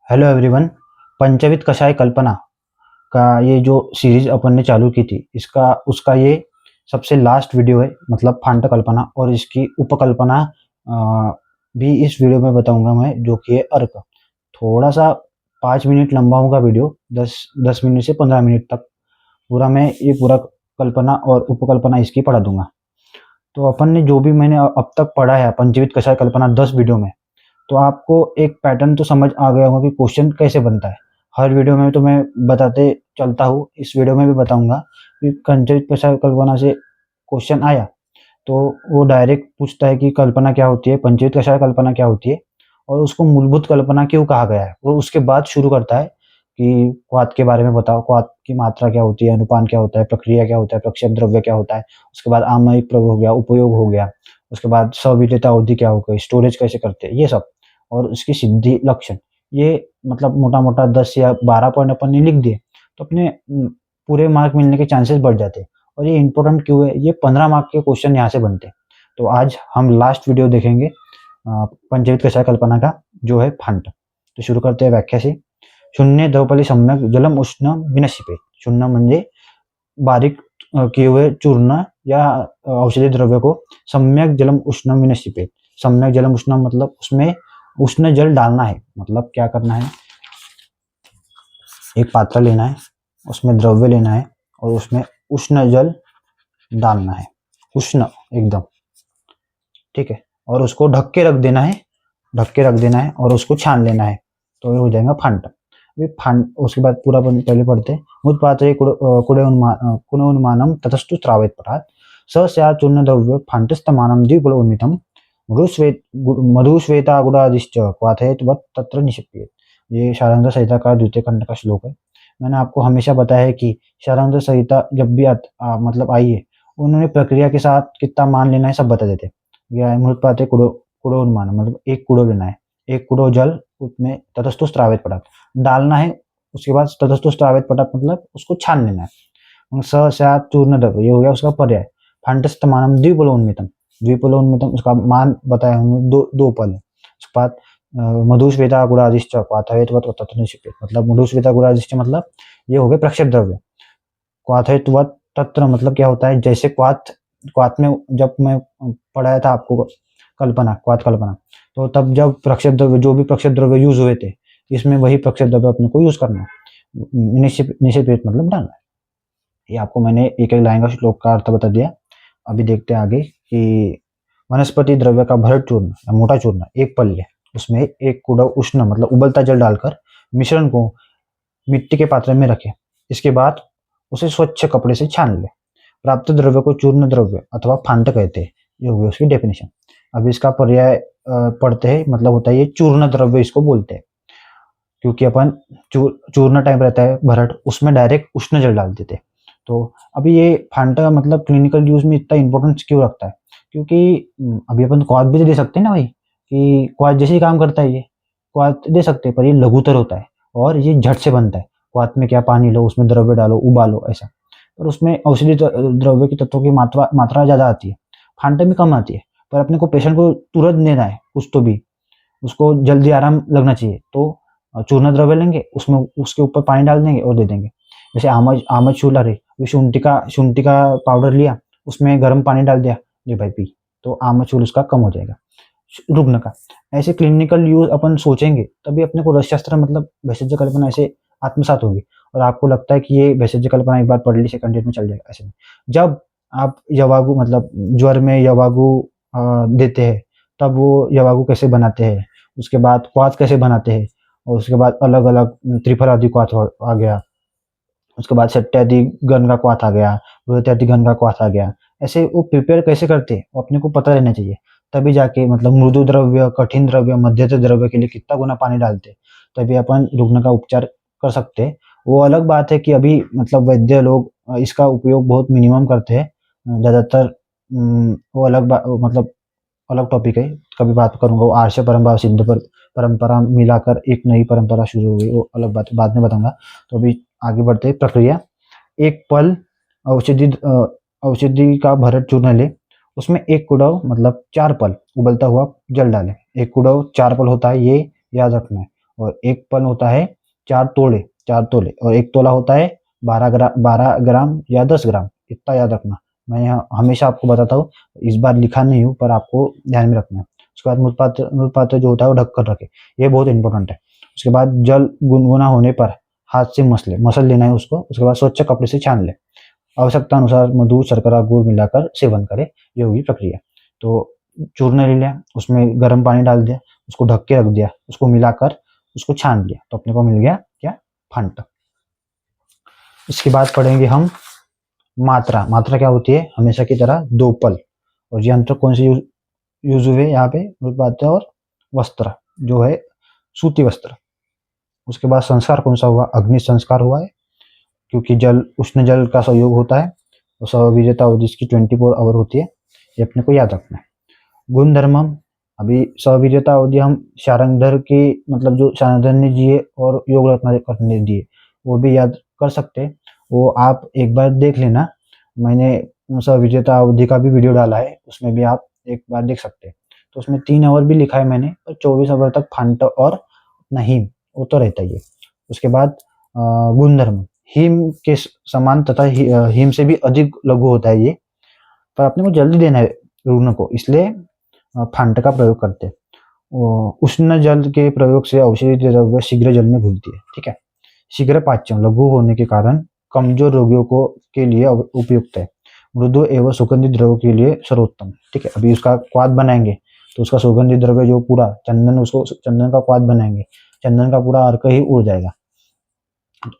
Hello everyone. पंचविध कषाय कल्पना का ये जो सीरीज अपन ने चालू की थी इसका उसका ये सबसे लास्ट वीडियो है, मतलब फांट कल्पना। और इसकी उपकल्पना भी इस वीडियो में बताऊंगा मैं, जो कि है अर्क। थोड़ा सा 5 मिनट लंबा होगा वीडियो, 10 10 मिनट से 15 मिनट तक पूरा मैं ये पूरा कल्पना और उपकल्पना इसकी पढ़ा दूंगा। तो अपन ने जो भी मैंने अब तक पढ़ा है पंचविध कषाय कल्पना 10 वीडियो में, तो आपको एक पैटर्न तो समझ आ गया होगा कि क्वेश्चन कैसे बनता है। हर वीडियो में तो मैं बताते चलता हूँ, इस वीडियो में भी बताऊंगा कि कंचरित प्रसार कल्पना से क्वेश्चन आया तो वो डायरेक्ट पूछता है कि कल्पना क्या होती है, पंचविध कषाय कल्पना क्या होती है और उसको मूलभूत कल्पना क्यों कहा गया है। और उसके बाद शुरू करता है कि क्वाथ के बारे में बताओ, क्वाथ की मात्रा क्या होती है, अनुपान क्या होता है, प्रक्रिया क्या होता है, प्रक्षेप द्रव्य क्या होता है। उसके बाद आमयिक प्रयोग हो गया, उपयोग हो गया। उसके बाद सविलेयता अवधि क्या हो गई, स्टोरेज कैसे करते हैं, ये सब। और उसकी सिद्धि लक्षण, ये मतलब मोटा मोटा 10 या 12 पॉइंट अपन ने लिख दिए तो अपने पूरे मार्क मिलने के चांसेस बढ़ जाते हैं। और ये इंपॉर्टेंट क्यों है, ये 15 मार्क के क्वेश्चन यहाँ से बनते हैं। तो आज हम लास्ट वीडियो देखेंगे पंचविध कषाय कल्पना का, जो है फांट। तो शुरू करते हैं व्याख्या से। शून्य द्रवपाली सम्यक जलम उष्ण विनशिपेत। शून्य म्हणजे बारीक किए हुए चूर्ण या औषधि द्रव्य को सम्यक जलम उष्ण विनशिपेत। सम्यक जलम उष्ण मतलब उसमें उष्ण जल डालना है। मतलब क्या करना है, एक पात्र लेना है, उसमें द्रव्य लेना है और उसमें उष्ण जल डालना है, उष्ण एकदम, ठीक है। और उसको ढक के रख देना है, ढक के रख देना है और उसको छान लेना है, तो ये हो जाएगा फांट। ये फांट उसके बाद पूरा पहले पढ़ते हैं। मुत्पात्रे कुणे उन्मानम ततस्तु स्रावित परात स स्यात् चूर्ण द्रव्य फांटस्तमानं द्विपुल उन्मितम मधुश्वेता गुडादिश्च क्वाथयत वत् तत्र निक्षिप्येत। ये शारंग संहिता का द्वितीय खंड का श्लोक है। मैंने आपको हमेशा बताया है कि शारंग संहिता जब भी मतलब आई है, उन्होंने प्रक्रिया के साथ कितना मान लेना है सब बता देते। या मृत्पाते कुड़ो कुड़ो अनुमान, मतलब एक कुड़ो लेना है, एक कुड़ो जल, उसमें तटस्थो स्रावित पदार्थ डालना है। उसके बाद तटस्थो स्रावित पदार्थ मतलब उसको छान लेना है। स स्यात् चूर्ण द्रव्य, ये हो गया उसका पर्याय। फांटस्तमानम द्विपुलोन्मितम, द्विपुलोन्मितम उसका मान बताया हमने, दो पल है। उसके बाद मधुश्वेता गुणादिश्च क्वाथयत्वत् तत्र निक्षिप्येत, मतलब मधुश्वेता गुणादिश्च मतलब ये हो गए प्रक्षेप द्रव्य। क्वाथयत्वत् तत्र मतलब क्या होता है, जैसे क्वाथ में जब मैं पढ़ाया था आपको कल्पना, क्वाथ कल्पना, तो तब जब प्रक्षेप द्रव्य, जो भी प्रक्षेप द्रव्य यूज हुए थे, इसमें वही प्रक्षेप द्रव्य अपने को यूज करना है। निक्षेपित मतलब डालना है। ये आपको मैंने एक एक लाइन का श्लोक का अर्थ बता दिया। अभी देखते हैं आगे कि वनस्पति द्रव्य का भरड चूर्ण या मोटा चूर्ण एक पल्ले, उसमें एक कुड़ा उष्ण मतलब उबलता जल डालकर मिश्रण को मिट्टी के पात्र में रखें। इसके बाद उसे स्वच्छ कपड़े से छान ले। प्राप्त द्रव्य को चूर्ण द्रव्य अथवा फांट कहते हैं। ये हो गई उसकी डेफिनेशन। अब इसका पर्याय पढ़ते हैं, मतलब होता है ये चूर्ण द्रव्य इसको बोलते हैं, क्योंकि अपन चूर्ण टाइप रहता है भरट, उसमें डायरेक्ट उष्ण जल डाल देते हैं। तो अभी ये फांटा का मतलब क्लिनिकल यूज में इतना इंपॉर्टेंस क्यों रखता है, क्योंकि अभी अपन क्वाथ भी तो दे सकते हैं ना भाई, कि क्वाथ जैसे ही काम करता है, ये क्वाथ दे सकते हैं, पर ये लघुतर होता है और ये झट से बनता है। क्वाथ में क्या, पानी लो, उसमें द्रव्य डालो, उबालो, ऐसा। पर उसमें औषधि द्रव्य की तत्वों की मात्रा ज्यादा आती है, फांटे में कम आती है। पर अपने को पेशेंट को तुरंत देना है कुछ तो भी, उसको जल्दी आराम लगना चाहिए, तो चूर्ण द्रव्य लेंगे, उसमें उसके ऊपर पानी डाल देंगे और दे देंगे। जैसे आमच आमच चूल्हा रे, शुंठी का पाउडर लिया, उसमें गर्म पानी डाल दिया, ले भाई पी, तो आमच चूल उसका कम हो जाएगा, रुग्ण का। ऐसे क्लिनिकल यूज अपन सोचेंगे तभी अपने को रसशास्त्र मतलब भेषज कल्पना ऐसे आत्मसात होगी। और आपको लगता है कि ये भेषज कल्पना एक बार पढ़ ली, सेकंड ईयर में चल जाएगा, ऐसे नहीं। जब आप यवागु मतलब ज्वर में यवागु देते हैं, तब वो यवागु कैसे बनाते हैं, उसके बाद क्वाथ कैसे बनाते हैं, और उसके बाद अलग अलग त्रिफल आदि क्वाथ आ गया, उसके बाद सत्यादि गण का क्वाथ आ गया, बृहत्यादि गण का क्वाथ आ गया। ऐसे वो प्रिपेयर कैसे करते हैं वो अपने को पता रहना चाहिए, तभी जाके मतलब मृदु द्रव्य, कठिन द्रव्य, मध्यस्थ द्रव्य के लिए कितना गुना पानी डालते हैं, तभी अपन रुग्ण का उपचार कर सकते हैं। वो अलग बात है कि अभी मतलब वैद्य लोग इसका उपयोग बहुत मिनिमम करते हैं, ज्यादातर। वो मतलब अलग टॉपिक है, कभी बात करूंगा। वो आर्ष परंपरा सिद्ध पर परंपरा मिलाकर एक नई परंपरा शुरू हो गई, वो अलग बात बाद में बताऊंगा। तो अभी आगे बढ़ते हैं। प्रक्रिया, एक पल औषधि औषधि का भरट चूर्ण ले, उसमें एक कुड़ाव मतलब 4 पल उबलता हुआ जल डालें। एक कुड़ाव 4 पल होता है, ये याद रखना है। और एक पल होता है 4 तोले और 1 तोला होता है 12 ग्राम या 10 ग्राम, इतना याद रखना। मैं यहाँ हमेशा आपको बताता हूँ, इस बार लिखा नहीं हूँ पर आपको ध्यान में रखना है। उसके बाद मृतपात्र जो होता है वो ढक कर रखे, ये बहुत इंपॉर्टेंट है। उसके बाद जल गुनगुना होने पर हाथ से मसल लेना है उसको। उसके बाद स्वच्छ कपड़े से छान ले। आवश्यकता अनुसार मधु, शर्करा, गुड़ मिलाकर सेवन करें, ये होगी प्रक्रिया। तो चूर्ण ले लिया, उसमें गर्म पानी डाल दिया, उसको ढक के रख दिया, उसको मिलाकर उसको छान लिया, तो अपने को मिल गया क्या, फांटा। इसके बाद पढ़ेंगे हम मात्रा। मात्रा क्या होती है, हमेशा की तरह 2 पल। और ये अंतर कौन से यूज हुए यहाँ पे, बात है। और वस्त्र जो है सूती वस्त्र। उसके बाद संस्कार कौन सा हुआ, अग्नि संस्कार हुआ है, क्योंकि जल उष्ण जल का सहयोग होता है। और स्ववीर्यता अवधि इसकी 24 आवर होती है, ये अपने को याद रखना है। गुणधर्म, अभी स्ववीर्यता अवधि हम शारंगधर की, मतलब जो शारंगधर ने दिए और योग रत्नाकर ने दिए, वो भी याद कर सकते हैं। वो आप एक बार देख लेना, मैंने स्ववीर्यता अवधि का भी वीडियो डाला है, उसमें भी आप एक बार देख सकते हैं। तो उसमें 3 आवर भी लिखा है मैंने, और 24 आवर तक फांट और अपना हिम वो तो रहता ही है। उसके बाद गुणधर्म, हिम के समान तथा हिम से भी अधिक लघु होता है ये, पर अपने को जल्दी देना है रुग्ण को, इसलिए फांट का प्रयोग करते हैं। उष्ण जल के प्रयोग से औषधि द्रव्य शीघ्र जल में घुलती है, ठीक है। शीघ्र पाच्यम, लघु होने के कारण कमजोर रोगियों को के लिए उपयुक्त है। मृदु एवं सुगंधित द्रव्य के लिए सर्वोत्तम, ठीक है। अभी उसका क्वाद बनाएंगे तो उसका सुगंधित द्रव्य जो पूरा चंदन, उसको चंदन का क्वाद बनाएंगे, चंदन का पूरा अर्क ही उड़ जाएगा।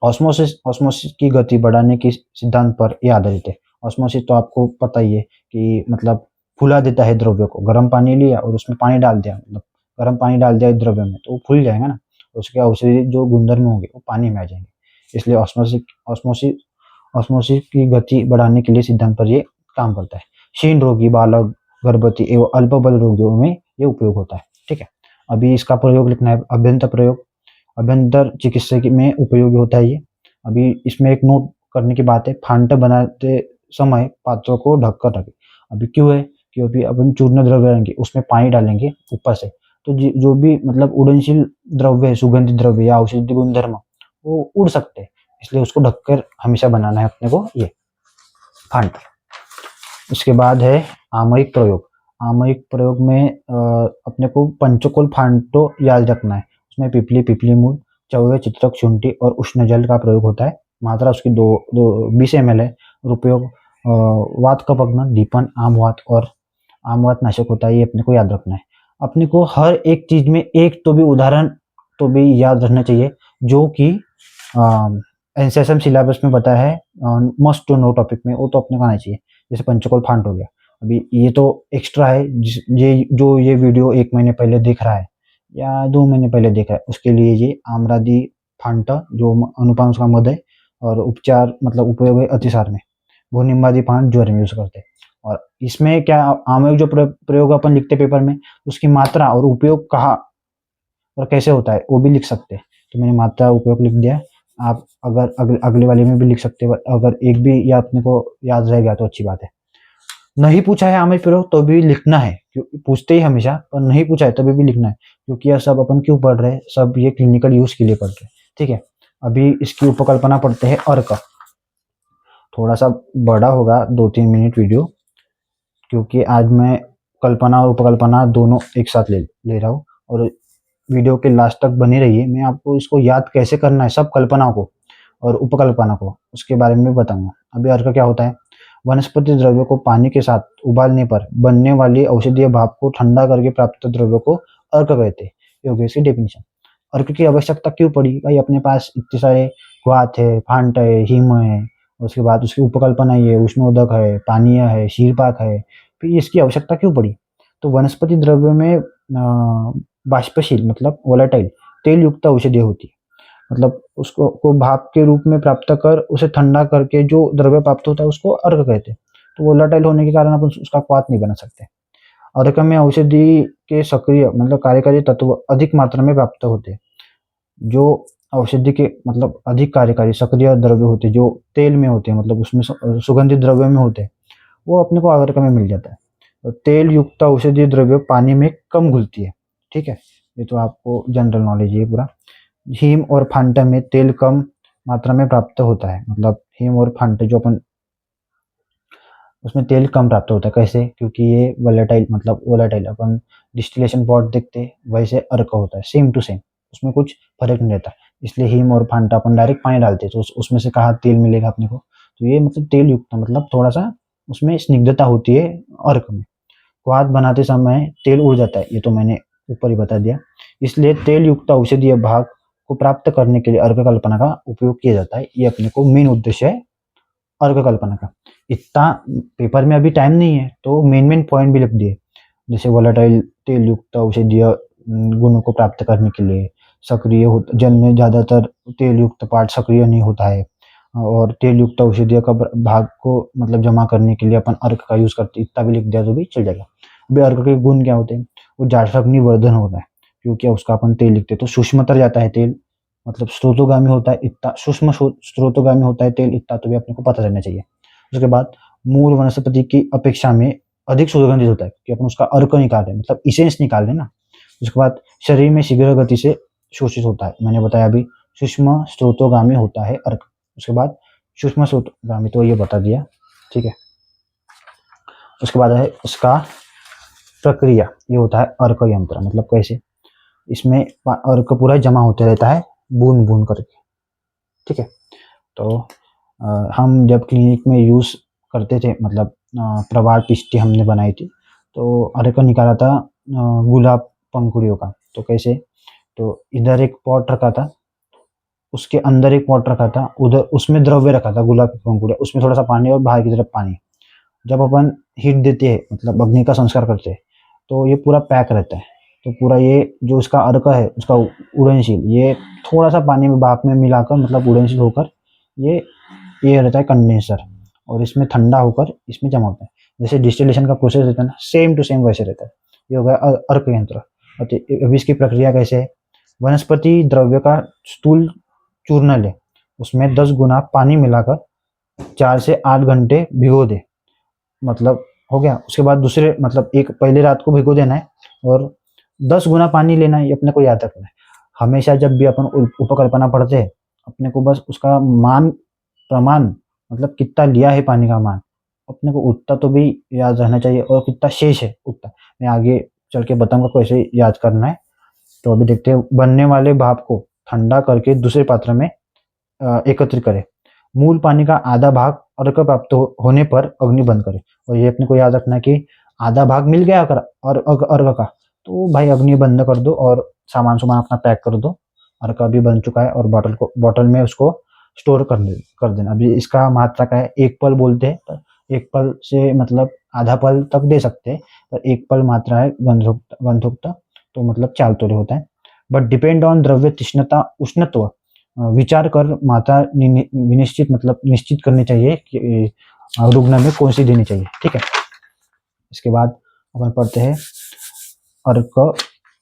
ऑस्मोसिस की गति बढ़ाने के सिद्धांत पर यह आधारित है। ऑस्मोसिस तो आपको पता ही है कि मतलब फुला देता है द्रव्य को। गर्म पानी लिया और उसमें पानी डाल दिया, मतलब गर्म पानी डाल दिया द्रव्य में, तो वो फूल जाएगा ना, उसके औषधि जो गुणधर्म होंगे वो पानी में आ जाएंगे। इसलिए ऑस्मोसिस ऑस्मोसिस की गति बढ़ाने के लिए सिद्धांत पर ये काम करता है। क्षीण रोगी, बालक, गर्भवती एवं अल्प बल रोगियों में ये उपयोग होता है, ठीक है। अभी इसका प्रयोग लिखना है, अभ्यंतर प्रयोग। अभ्यंतर चिकित्सा में उपयोगी होता है ये। अभी इसमें एक नोट करने की बात है, फांट बनाते समय पात्रों को ढककर रखें। अभी क्यों है, क्योंकि अपन चूर्ण द्रव्य रहेंगे उसमें पानी डालेंगे ऊपर से, तो जो भी मतलब उड़नशील द्रव्य है, सुगंधित द्रव्य या औषधि गुणधर्म, वो उड़ सकते हैं, इसलिए उसको ढककर हमेशा बनाना है अपने को ये फांट। उसके बाद है आमयिक प्रयोग। आमयिक प्रयोग में अपने को पंचकोल फांटो याद रखना है। उसमें पिपली मूल, चौवे, चित्रक, शुंठी और उष्ण जल का प्रयोग होता है। मात्रा उसकी 20 ml है। और उपयोग वात कपघ्न, दीपन, आम वात और आम वात नाशक होता है, ये अपने को याद रखना है। अपने को हर एक चीज में एक तो भी उदाहरण तो भी याद रखना चाहिए, जो कि एनसीएसएम सिलेबस में बताया है, मस्ट टू नो टॉपिक में, वो तो अपने को आना चाहिए। जैसे पंचकोल फांट हो गया, अभी ये तो एक्स्ट्रा है, ये वीडियो 1 महीने पहले देख रहा है या 2 महीने पहले देख रहा है, उसके लिए ये आम्रादि फांट जो अनुपान उसका मद है, और उपचार मतलब उपयोग है अतिसार में। वो निम्बादी फांट ज्वर में यूज करते हैं। और इसमें क्या आमयिक जो प्रयोग अपन लिखते पेपर में, उसकी मात्रा और उपयोग कहाँ और कैसे होता है वो भी लिख सकते हैं। तो मैंने मात्रा उपयोग लिख दिया। आप अगर अगले वाले में भी लिख सकते हैं, अगर एक भी या अपने को याद रह गया तो अच्छी बात है। नहीं पूछा है आमयिक प्रयोग तो भी लिखना है, क्योंकि पूछते ही हमेशा, पर नहीं पूछा है तभी भी लिखना है, क्योंकि यह सब अपन क्यों पढ़ रहे हैं, सब ये क्लिनिकल यूज के लिए पढ़ रहे हैं, ठीक है। अभी इसकी उपकल्पना पढ़ते हैं अर्क। थोड़ा सा बड़ा होगा 2-3 मिनट वीडियो, क्योंकि आज मैं कल्पना और उपकल्पना दोनों एक साथ ले रहा हूँ। और वीडियो के लास्ट तक बनी रहिए, मैं आपको इसको याद कैसे करना है, सब कल्पनाओं को और उपकल्पना को, उसके बारे में बताऊंगा। अभी अर्क क्या होता है, वनस्पति द्रव्य को पानी के साथ उबालने पर बनने वाली औषधीय भाप को ठंडा करके प्राप्त द्रव्य को अर्क कहते हैं। ये हो गई इसकी डेफिनेशन। अर्क की आवश्यकता क्यों पड़ी, भाई अपने पास इतने सारे वात है, फांट है, हिम है, उसके बाद उसकी उपकल्पना ये उष्णोदक है, पानीय है, शीरपाक है, फिर इसकी आवश्यकता क्यों पड़ी। तो वनस्पति द्रव्य में बाष्पशील मतलब वोलेटाइल तेल युक्त औषधि होती है, मतलब उसको को भाप के रूप में प्राप्त कर उसे ठंडा करके जो द्रव्य प्राप्त होता है उसको अर्क कहते हैं। तो वोलेटाइल होने के कारण अपन उसका क्वाथ नहीं बना सकते। अर्क में औषधि के सक्रिय मतलब कार्यकारी तत्व अधिक मात्रा में प्राप्त होते हैं। जो औषधि के मतलब अधिक कार्यकारी सक्रिय द्रव्य होते हैं, जो तेल में होते हैं, मतलब उसमें सुगंधित द्रव्य में होते हैं, वो अपने को अर्क में मिल जाता है। तो तेल युक्त औषधि द्रव्य पानी में कम घुलती है, ठीक है। ये तो आपको जनरल नॉलेज है पूरा। हीम और फांटा में तेल कम मात्रा में प्राप्त होता है, मतलब हीम और फांटा जो अपन उसमें तेल कम प्राप्त होता है। कैसे? क्योंकि ये वोलेटाइल, मतलब वोलेटाइल अपन डिस्टिलेशन पॉट देखते हैं वैसे अर्क होता है, सेम टू सेम, उसमें कुछ फर्क नहीं रहता। इसलिए हीम और फांटा अपन डायरेक्ट पानी डालते हैं तो उसमें से कहाँ तेल मिलेगा अपने को, तो ये मतलब तेल युक्त, मतलब थोड़ा सा उसमें स्निग्धता होती है अर्क में। क्वाथ बनाते समय तेल उड़ जाता है, ये तो मैंने ऊपर ही बता दिया। इसलिए तेल युक्त औषधीय भाग को प्राप्त करने के लिए अर्क कल्पना का उपयोग किया जाता है। ये अपने को मेन उद्देश्य है अर्क कल्पना का। इतना पेपर में अभी टाइम नहीं है तो मेन पॉइंट भी लिख दिए, जैसे वोलेटाइल तेल युक्त औषधीय गुणों को प्राप्त करने के लिए सक्रिय जल में ज्यादातर तेल युक्त पार्ट सक्रिय नहीं होता है, और तेल युक्त औषधीय का भाग को मतलब जमा करने के लिए अपन अर्क का यूज करते, इतना भी लिख दिया तो भी चल जाएगा। अभी अर्क के गुण क्या होते हैं? वो जाठरग्नि वर्धन होता है, क्योंकि उसका अपन तेल लिखते हैं तो सूक्ष्मतर जाता है तेल, मतलब स्रोतोगामी होता है, इतना सूक्ष्म स्रोतोगामी होता है तेल, इतना तो भी अपने को पता रहना चाहिए। उसके बाद मूल वनस्पति की अपेक्षा में अधिक सुगंधित होता है, कि अपन उसका अर्क निकाल रहे हैं, मतलब इसेंस निकाल रहे हैं ना। उसके बाद शरीर में शीघ्र गति से शोषित होता है, मैंने बताया अभी सूक्ष्म स्रोतोगामी होता है अर्क। उसके बाद सूक्ष्म स्रोतोगामी तो ये बता दिया, ठीक है। उसके बाद है उसका प्रक्रिया, ये होता है अर्क यंत्र, मतलब कैसे इसमें अर्क पूरा जमा होते रहता है बूंद बूंद करके, ठीक है। तो हम जब क्लिनिक में यूज करते थे, मतलब प्रवाल पिष्टी हमने बनाई थी तो अर्क निकाला था गुलाब पंखुड़ियों का। तो कैसे? तो इधर एक पॉट रखा था, उसके अंदर एक पॉट रखा था, उधर उसमें द्रव्य रखा था गुलाब की पंखुड़ियाँ, उसमें थोड़ा सा पानी और बाहर की तरफ पानी। जब अपन हीट देते हैं, मतलब अग्नि का संस्कार करते हैं, तो ये पूरा पैक रहता है। तो पूरा ये जो इसका अर्क है उसका उड़नशील, ये थोड़ा सा पानी में भाप में मिलाकर मतलब उड़नशील होकर ये रहता है कंडेंसर, और इसमें ठंडा होकर इसमें जमा होता है। जैसे डिस्टिलेशन का प्रोसेस रहता है ना, सेम टू सेम वैसे रहता है। ये हो गया अर्क यंत्र। अभी इसकी प्रक्रिया कैसे है? वनस्पति द्रव्य का स्थूल चूर्ण ले, उसमें 10 गुना पानी मिलाकर 4 से 8 घंटे भिगो दे, मतलब हो गया। उसके बाद दूसरे, मतलब एक पहले रात को भिगो देना है और 10 गुना पानी लेना है, ये अपने को याद रखना है। हमेशा जब भी अपन उपकल्पना पढ़ते हैं, अपने को बस उसका मान प्रमाण, मतलब कितना लिया है पानी का मान, अपने को उतना तो भी याद रहना चाहिए, और कितना शेष है उतना मैं आगे चल के बताऊंगा कैसे याद करना है। तो अभी देखते हैं। बनने वाले भाप को ठंडा करके दूसरे पात्र में एकत्रित करें। मूल पानी का आधा भाग अर्क प्राप्त होने पर अग्नि बंद करें। और ये अपने को याद रखना है कि आधा भाग मिल गया अगर और अर्क का, तो भाई अग्नि बंद कर दो और सामान सुमान अपना पैक कर दो। अर्क अभी बन चुका है और बॉटल में उसको स्टोर कर देना। अभी इसका मात्रा का है, 1 पल बोलते हैं, पर 1 पल से मतलब आधा पल तक दे सकते हैं, पर 1 पल मात्रा है गंधयुक्त, तो मतलब 4 तोले होता है। बट डिपेंड ऑन द्रव्य तीक्ष्णता उष्णत्व, विचार कर मात्रा विनिश्चित, मतलब निश्चित करनी चाहिए कि रुग्ण में कौन सी देनी चाहिए, ठीक है। इसके बाद अपन पढ़ते हैं अर्क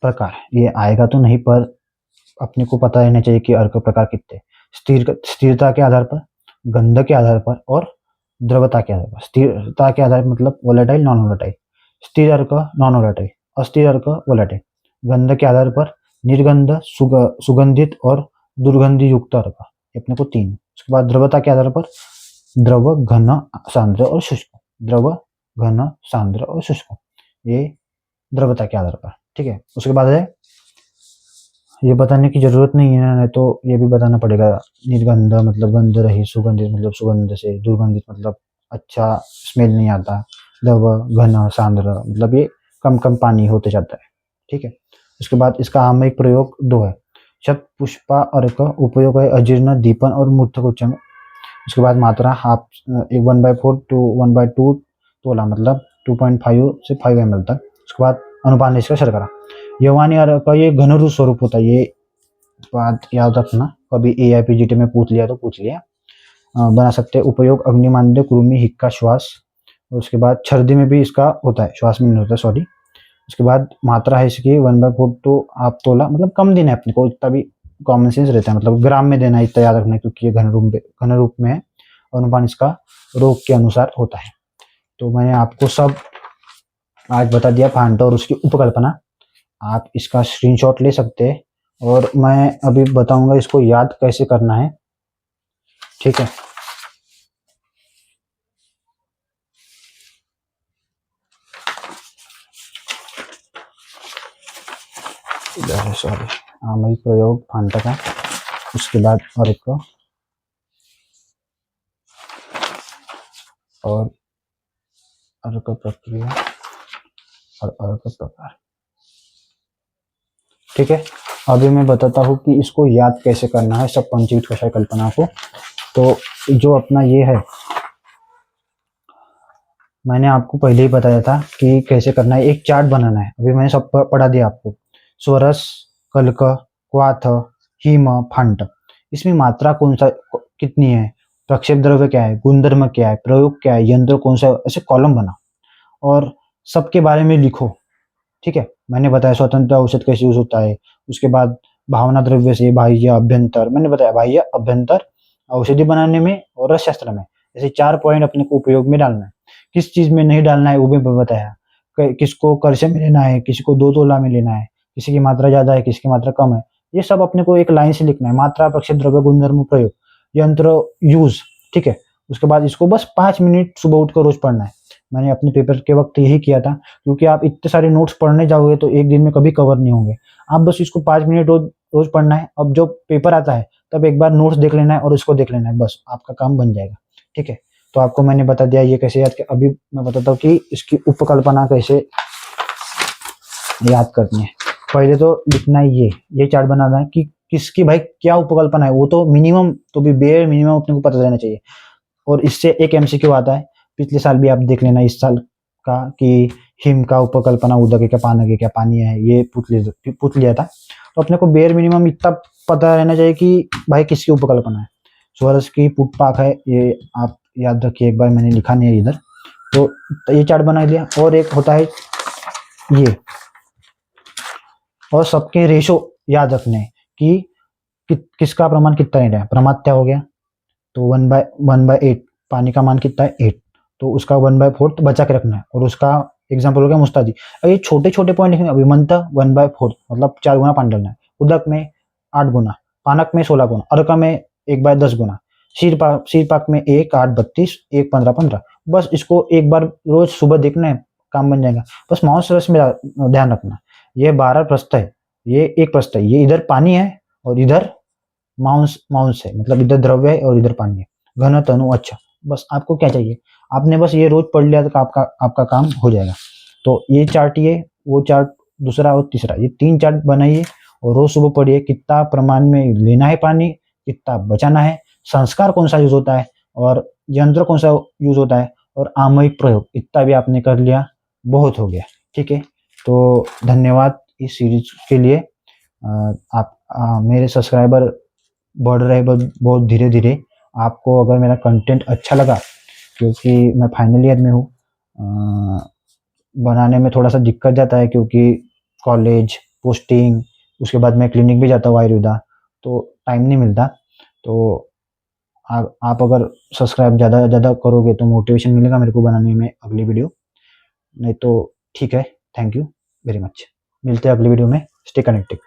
प्रकार। ये आएगा तो नहीं, पर अपने को पता रहना चाहिए कि अर्क प्रकार कितने। स्थिरता के आधार पर, गंध के आधार पर, और द्रवता के आधार पर। स्थिरता के आधार पर मतलब वोलेटाइल, नॉन वोलेटाइल। स्थिर अर्क नॉन वोलेटाइल, अस्थिर अर्क वोलेटाइल। गंध के आधार पर निर्गंध, सुगंधित और दुर्गंधि युक्त अर्क, अपने को 3। उसके बाद द्रवता के आधार पर द्रव, घन, सांद्र और शुष्क। द्रव, घन, सांद्र और शुष्क, ये द्रवता के आधार पर, ठीक है। उसके बाद है, ये बताने की जरूरत नहीं है, नहीं तो ये भी बताना पड़ेगा। निर्गंध मतलब गंध रही, सुगंधित मतलब सुगंध से, दुर्गंधित मतलब अच्छा स्मेल नहीं आता, द्रव, घन, सांद्र मतलब ये कम कम पानी होते जाता है, ठीक है। उसके बाद इसका आमयिक प्रयोग 2 है। शत पुष्पा अर्क उपयोग है अजीर्ण, दीपन और मूत्रकुच्च में। उसके बाद मात्रा हाफ, 1/4 टू 1/2 तोला, मतलब 2.5 से 5 ml तक। उसके बाद अनुपान इसका शर्करा। यवानी अर्क का ये घनरूप स्वरूप होता है, ये बात याद रखना, कभी AIPGT में पूछ लिया तो पूछ लिया। बना सकते हैं। उपयोग अग्निमांद्य, कृमि, हिक्का, श्वास। और उसके बाद छर्दी में भी इसका होता है, श्वास में नहीं होता, सॉरी। उसके बाद मात्रा है इसकी 1/4 टू हाफ तोला, मतलब कम देना है अपने को, इतना भी कॉमन सेंस रहता है, मतलब ग्राम में देना है, इतना याद रखना है, क्योंकि ये घन रूप में है। अनुपान इसका रोग के अनुसार होता है। तो मैंने आपको सब आज बता दिया फांटा और उसकी उपकल्पना। आप इसका स्क्रीनशॉट ले सकते हैं और मैं अभी बताऊंगा इसको याद कैसे करना है, ठीक है। इधर है, सॉरी, आमयिक प्रयोग फांटा का, उसके बाद और एक को, और अर्क प्रक्रिया और अर्क प्रकार, ठीक है। अभी मैं बताता हूँ कि इसको याद कैसे करना है सब पंचीकृत कषाय कल्पना को। तो जो अपना ये है, मैंने आपको पहले ही बताया था कि कैसे करना है, एक चार्ट बनाना है। अभी मैंने सब पढ़ा दिया आपको, स्वरस, कल्क, क्वाथ, हिम, फांट, इसमें मात्रा कौन सा कितनी है, प्रक्षेप द्रव्य क्या है, गुणधर्म क्या है, प्रयोग क्या है, यंत्र कौन सा, ऐसे कॉलम बना और सबके बारे में लिखो, ठीक है। मैंने बताया स्वतंत्र औषध कैसे यूज होता है, उसके बाद भावना द्रव्य से बाह्य अभ्यंतर, मैंने बताया बाह्य अभ्यंतर औषधि बनाने में और रस शास्त्र में, ऐसे 4 पॉइंट अपने को उपयोग में डालना है। किस चीज में नहीं डालना है वो भी बताया, किसको कर्षे में लेना है, किसी को 2 तोला में लेना है, किसी की मात्रा ज्यादा है, किसी की मात्रा कम है, ये सब अपने को एक लाइन से लिखना है। मात्रा, प्रक्षेप द्रव्य, गुणधर्म, प्रयोग, यंत्र यूज, ठीक है। उसके बाद इसको बस 5 मिनट सुबह उठकर रोज पढ़ना है। मैंने अपने पेपर के वक्त यही किया था, क्योंकि आप इतने सारे नोट्स पढ़ने जाओगे तो एक दिन में कभी कवर नहीं होंगे। आप बस इसको 5 मिनट रोज रोज पढ़ना है। अब जब पेपर आता है तब एक बार नोट्स देख लेना है और इसको देख लेना है, बस आपका काम बन जाएगा, ठीक है। तो आपको मैंने बता दिया ये कैसे याद किया। अभी मैं बताता हूँ कि इसकी उपकल्पना कैसे याद करनी है। पहले तो लिखना है ये चार्ट बनाना है कि किसकी भाई क्या उपकल्पना है, वो तो मिनिमम, तो भी बेयर मिनिमम अपने को पता रहना चाहिए। और इससे एक एमसीक्यू आता है, पिछले साल भी आप देख लेना इस साल का, कि हिम का उपकल्पना उदक है क्या, पानक है क्या, पानी है, ये पूछ लिया था। तो अपने को बेयर मिनिमम इतना पता रहना चाहिए कि भाई किसकी उपकल्पना है। स्वरस की पुटपाक है, ये आप याद रखिए, एक बार मैंने लिखा नहीं है इधर। तो ये चार्ट बना दिया। और एक होता है ये, और सबके रेशो याद रखने कि किसका प्रमाण कितना है। प्रमात्या हो गया तो 1/8, पानी का मान कितना है 8, तो उसका 1/4 बचा के रखना है। और उसका एग्जाम्पल हो गया मुस्तादी। अब ये छोटे छोटे पॉइंट लिखेंगे। अभिमंता 1/4 मतलब 4 गुना पानी डालना है, उदक में 8 गुना, पानक में 16 गुना, अर्क में 1/10 गुना, शीरपाक में 1 8 32, 1 15 15। बस इसको एक बार रोज सुबह देखना है, काम बन जाएगा। बस मांस रस में ध्यान रखना, ये 12 प्रस्थ है, ये एक प्रस्थ है, ये इधर पानी है और इधर माउंस है, मतलब इधर द्रव्य है और इधर पानी है। घन तनु, अच्छा, बस आपको क्या चाहिए, आपने बस ये रोज पढ़ लिया तो आपका काम हो जाएगा। तो ये चार्ट, ये वो चार्ट, दूसरा और तीसरा, ये 3 चार्ट बनाइए और रोज सुबह पढ़िए। कितना प्रमाण में लेना है पानी, कितना बचाना है, संस्कार कौन सा यूज होता है और यंत्र कौन सा यूज होता है, और आमयिक प्रयोग, इतना भी आपने कर लिया, बहुत हो गया, ठीक है। तो धन्यवाद इस सीरीज के लिए। आप मेरे सब्सक्राइबर बढ़ रहे बहुत धीरे धीरे। आपको अगर मेरा कंटेंट अच्छा लगा, क्योंकि मैं फाइनल ईयर में हूँ, बनाने में थोड़ा सा दिक्कत जाता है, क्योंकि कॉलेज, पोस्टिंग, उसके बाद मैं क्लिनिक भी जाता हूँ आयुर्वेदा, तो टाइम नहीं मिलता। तो आप अगर सब्सक्राइब ज़्यादा ज़्यादा करोगे तो मोटिवेशन मिलेगा मेरे को बनाने में अगली वीडियो। नहीं तो ठीक है, थैंक यू वेरी मच, मिलते हैं अगली वीडियो में, स्टे कनेक्टेड।